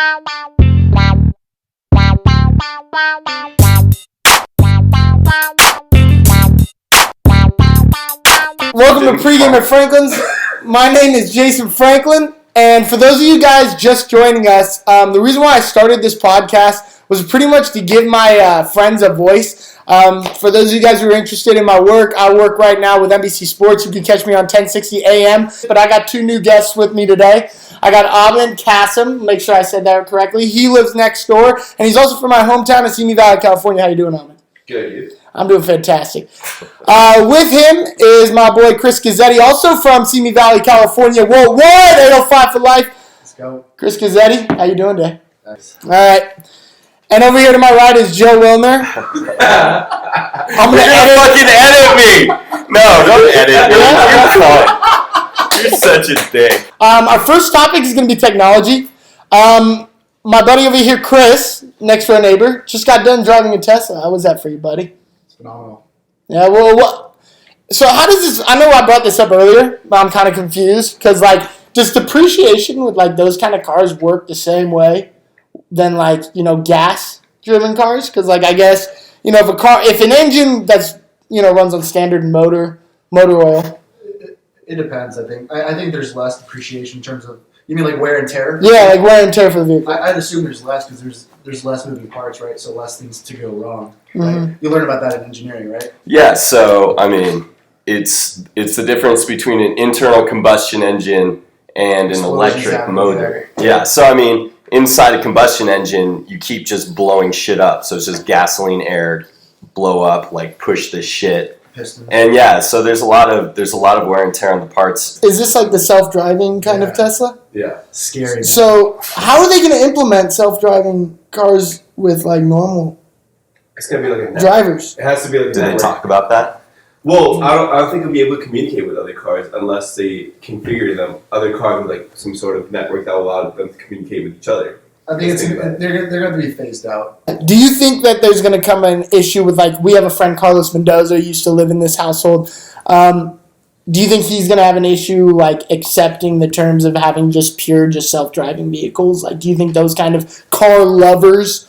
Welcome to Pregame at Franklin's. My name is Jason Franklin, and for those of you guys just joining us, the reason why I started this podcast was pretty much to give my friends a voice. For those of you guys who are interested in my work, I work right now with NBC Sports. You can catch me on 1060 AM, but I got two new guests with me today. I got Ahmed Kasim, make sure I said that correctly. He lives next door, and he's also from my hometown of Simi Valley, California. How you doing, Ahmed? Good, you? I'm doing fantastic. With him is my boy Chris Gazzetti, also from Simi Valley, California. Worldwide 805 for life. Let's go. Chris Gazzetti, how you doing today? Nice. All right. And over here to my right is Joe Wilner. I'm You're gonna fucking edit me. No, don't edit me. You're such a dick. Our first topic is going to be technology. My buddy over here, Chris, next door neighbor, just got done driving a Tesla. How was that for you, buddy? It's phenomenal. Yeah, well, what? So how does this? I know I brought this up earlier, but I'm kind of confused because, like, does depreciation with like those kind of cars work the same way than like gas-driven cars? Because like I guess if an engine that's runs on standard motor oil. It depends. I think there's less depreciation in terms of. You mean like wear and tear? Yeah, like wear and tear for the vehicle. I'd assume there's less because there's less moving parts, right? So less things to go wrong. Mm-hmm. Right? You learn about that in engineering, right? Yeah. So I mean, it's the difference between an internal combustion engine and an electric motor. Yeah. So I mean, inside a combustion engine, you keep just blowing shit up. So it's just gasoline, air, blow up, like push this shit. Pistons. And yeah, so there's a lot of wear and tear on the parts. Is this like the self-driving kind of Tesla? Yeah, scary. So how are they going to implement self-driving cars with like normal It's gonna be like a drivers? It has to be like. Did they talk about that? Well, I don't think they'll be able to communicate with other cars unless they configure them. Other cars with like some sort of network that will allow them to communicate with each other. I think they're going to be phased out. Do you think that there's going to come an issue with, like, we have a friend, Carlos Mendoza, who used to live in this household. Do you think he's going to have an issue, like, accepting the terms of having just self-driving vehicles? Like, do you think those kind of car lovers,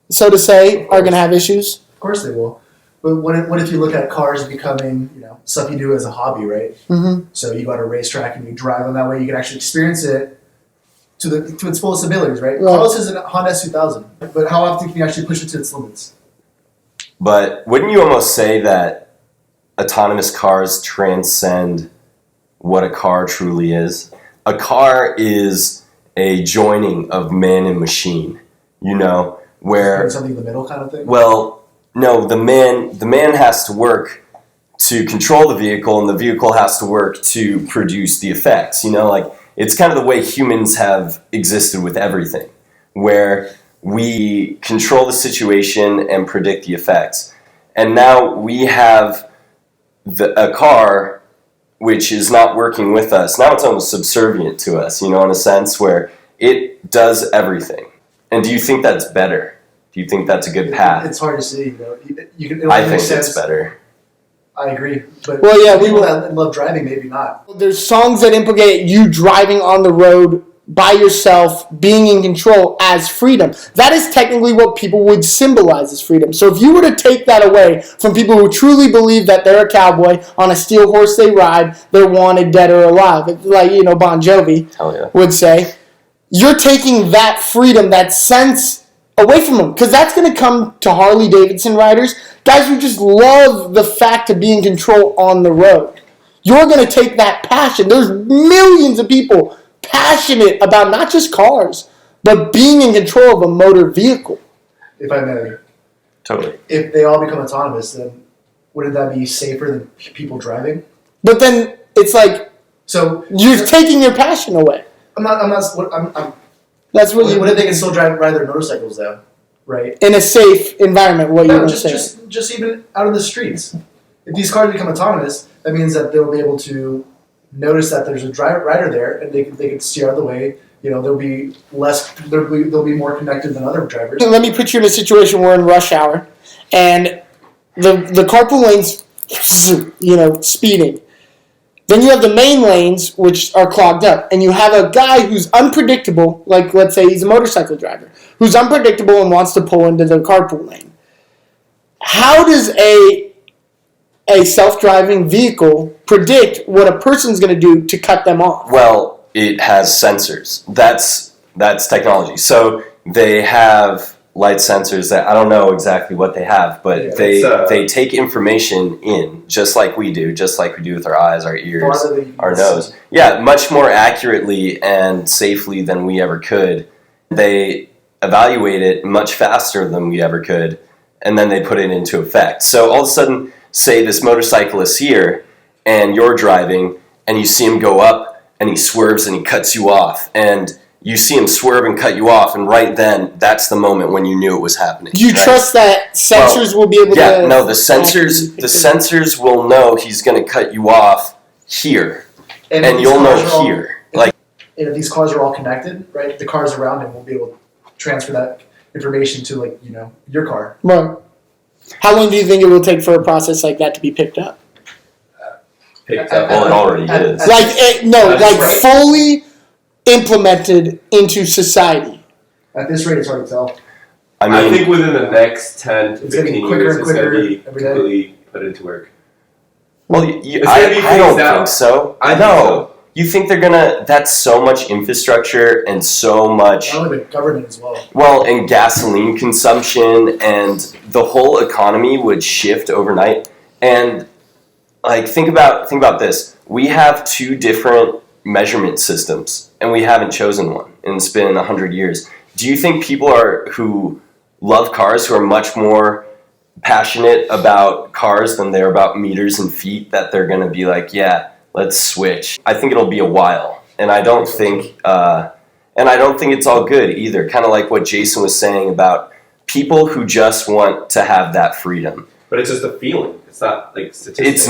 so to say, are going to have issues? Of course they will. But what if you look at cars becoming, stuff you do as a hobby, right? Mm-hmm. So you go to a racetrack and you drive them that way. You can actually experience it to its fullest abilities, right? Carlos is a Honda S2000, but how often can you actually push it to its limits? But wouldn't you almost say that autonomous cars transcend what a car truly is? A car is a joining of man and machine, where something in the middle kind of thing? Well, no, the man has to work to control the vehicle, and the vehicle has to work to produce the effects. It's kind of the way humans have existed with everything, where we control the situation and predict the effects. And now we have a car which is not working with us. Now it's almost subservient to us, in a sense where it does everything. And do you think that's better? Do you think that's a good path? It's hard to see. I think it's better. I agree. But people that love driving, maybe not. There's songs that implicate you driving on the road by yourself, being in control as freedom. That is technically what people would symbolize as freedom. So if you were to take that away from people who truly believe that they're a cowboy, on a steel horse they ride, they're wanted dead or alive, like, Bon Jovi would say, you're taking that freedom, that sense away from them, because that's going to come to Harley Davidson riders, guys who just love the fact of being in control on the road. You're going to take that passion. There's millions of people passionate about not just cars, but being in control of a motor vehicle. If I may. Totally. If they all become autonomous, then wouldn't that be safer than people driving? But then it's like, so you're taking your passion away. That's what if they can still ride their motorcycles though, right? In a safe environment, what you're saying. Just even out of the streets. If these cars become autonomous, that means that they'll be able to notice that there's a rider there, and they can steer out of the way. They'll be more connected than other drivers. Let me put you in a situation where in rush hour, and the carpool lane's, speeding. Then you have the main lanes, which are clogged up. And you have a guy who's unpredictable, like let's say he's a motorcycle driver, who's unpredictable and wants to pull into the carpool lane. How does a self-driving vehicle predict what a person's going to do to cut them off? Well, it has sensors. That's technology. So they have light sensors that I don't know exactly what they have, but they take information in just like we do with our eyes, our ears, our nose. Yeah, much more accurately and safely than we ever could. They evaluate it much faster than we ever could, and then they put it into effect. So all of a sudden, say this motorcyclist here, and you're driving, and you see him go up, and he swerves and he cuts you off, and you see him swerve and cut you off, and right then, that's the moment when you knew it was happening. Do you trust that sensors will be able to... Yeah, no, the sensors will know he's going to cut you off here, and you'll know here. And if these cars are all connected, right, the cars around him will be able to transfer that information to, like, you know, your car. Right. How long do you think it will take for a process like that to be picked up? Well, it already is. Fully implemented into society. At this rate, it's hard to tell. I think within the next 10 to It's getting 15 quicker years, and it's going to quicker be every day. completely put into work. Well, gonna be I don't phased out. think so. I think No. so. You think they're gonna? That's so much infrastructure and so much. Not only the government as well. Well, and gasoline consumption and the whole economy would shift overnight. And like, think about this. We have two different measurement systems, and we haven't chosen one. And it's been 100 years. Do you think people who love cars, who are much more passionate about cars than they're about meters and feet, that they're gonna be like, yeah, let's switch? I think it'll be a while, and I don't think it's all good either. Kind of like what Jason was saying about people who just want to have that freedom. But it's just a feeling. It's not like statistics.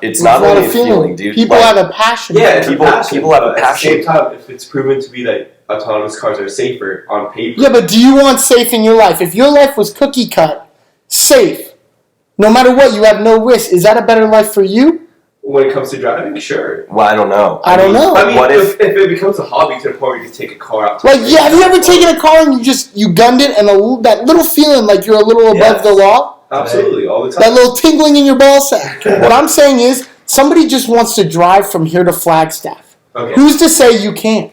It's not only a feeling, dude. People have a passion. Yeah, People have a At the passion. same time, if it's proven to be that autonomous cars are safer on paper. Yeah, but do you want safe in your life? If your life was cookie cut, safe, no matter what, you have no risk, is that a better life for you? When it comes to driving, sure. Well, I don't know. I don't know. I mean, What if it becomes a hobby to the point where you can take a car out to Like, a yeah, have you ever race, taken a car and you gunned it and that little feeling like you're a little above Yes. the law? Absolutely, all the time. That little tingling in your ball sack. What I'm saying is, somebody just wants to drive from here to Flagstaff. Okay. Who's to say you can't?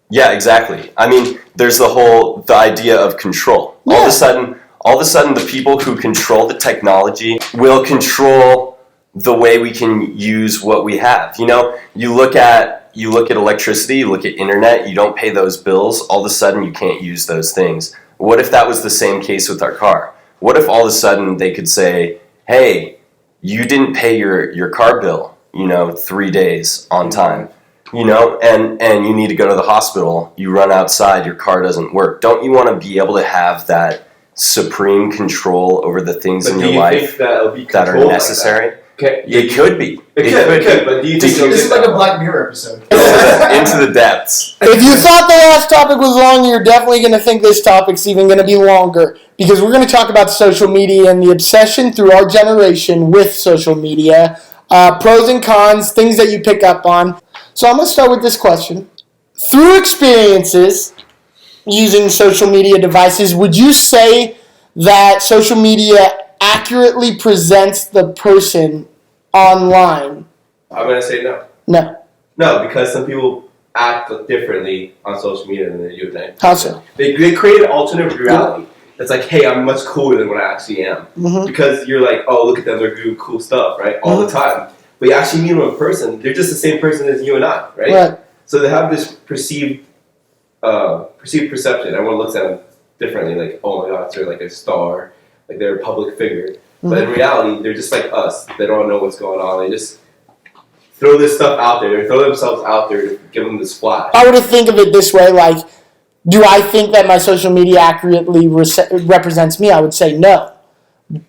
Yeah, exactly. I mean, there's the idea of control. Yeah. All of a sudden, the people who control the technology will control the way we can use what we have. You know, you look at electricity, you look at internet, you don't pay those bills, all of a sudden you can't use those things. What if that was the same case with our car? What if all of a sudden they could say, hey, you didn't pay your car bill, 3 days on time, and you need to go to the hospital, you run outside, your car doesn't work. Don't you want to be able to have that supreme control over the things in your life that are necessary? Okay. It could be. It could, but do you think This is like a Black Mirror episode. Into the depths. If you thought the last topic was long, you're definitely going to think this topic's even going to be longer, because we're going to talk about social media and the obsession through our generation with social media, pros and cons, things that you pick up on. So I'm going to start with this question. Through experiences using social media devices, would you say that social media accurately presents the person online? I'm going to say no. No. No, because some people act differently on social media than they do at night. How so? They create an alternate reality. It's like, hey, I'm much cooler than what I actually am. Mm-hmm. Because you're like, oh, look at them, they're doing cool stuff, right? All the time. But you actually meet them in person, they're just the same person as you and I, right? Right. So they have this perceived perception. Everyone looks at them differently, like, oh my god, they're like a star, like they're a public figure. Mm-hmm. But in reality, they're just like us. They don't know what's going on. They just throw this stuff out there. They throw themselves out there to give them this flash. I would think of it this way, like, do I think that my social media accurately represents me? I would say no.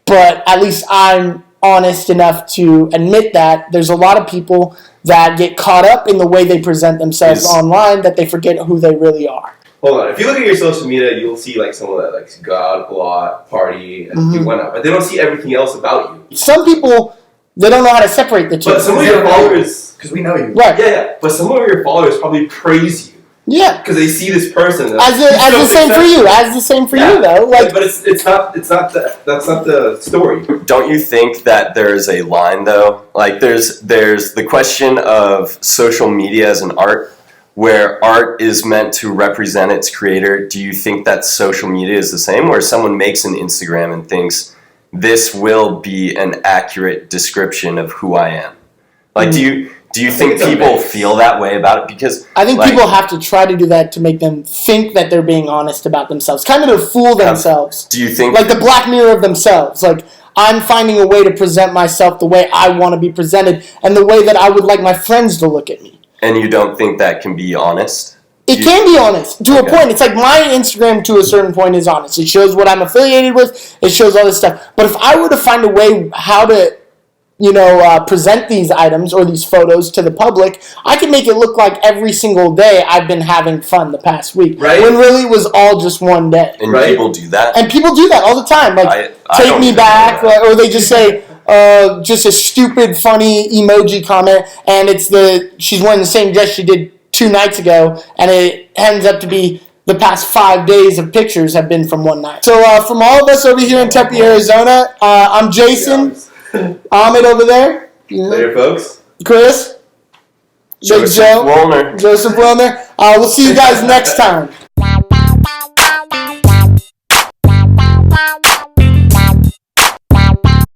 But at least I'm honest enough to admit that there's a lot of people that get caught up in the way they present themselves online that they forget who they really are. Hold on. If you look at your social media, you'll see like someone that likes to go out a lot, party, and do whatnot. But they don't see everything else about you. Some people They don't know how to separate the two. But some of your followers, because we know you. Right. yeah. But some of your followers probably praise you Yeah. because they see this person. As the same for you. As the same for you, though. Like, but it's not that's not the story. Don't you think that there's a line though? Like there's the question of social media as an art, where art is meant to represent its creator. Do you think that social media is the same, where someone makes an Instagram and thinks this will be an accurate description of who I am? Like, do you think it's a people mix. feel that way about it? Because I think like, people have to try to do that to make them think that they're being honest about themselves, kind of to fool themselves. do you think Like the black mirror of themselves. Like, I'm finding a way to present myself the way I want to be presented and the way that I would like my friends to look at me. and you don't think that can be honest? It can be honest to a point. It's like my Instagram to a certain point is honest. It shows what I'm affiliated with. It shows all this stuff. But if I were to find a way how to, present these items or these photos to the public, I can make it look like every single day I've been having fun the past week. Right. When really it was all just one day. And Right. people do that? And people do that all the time. Like, I take don't me even back, know that. or they just say, just a stupid, funny emoji comment, and it's she's wearing the same dress she did 2 nights ago, and it ends up to be the past 5 days of pictures have been from one night. So from all of us over here in Tempe, Arizona, I'm Jason. Ahmed over there. Later, folks. Chris. Big Joseph Joe. Woolner. Joseph Wilner. We'll see you guys next time.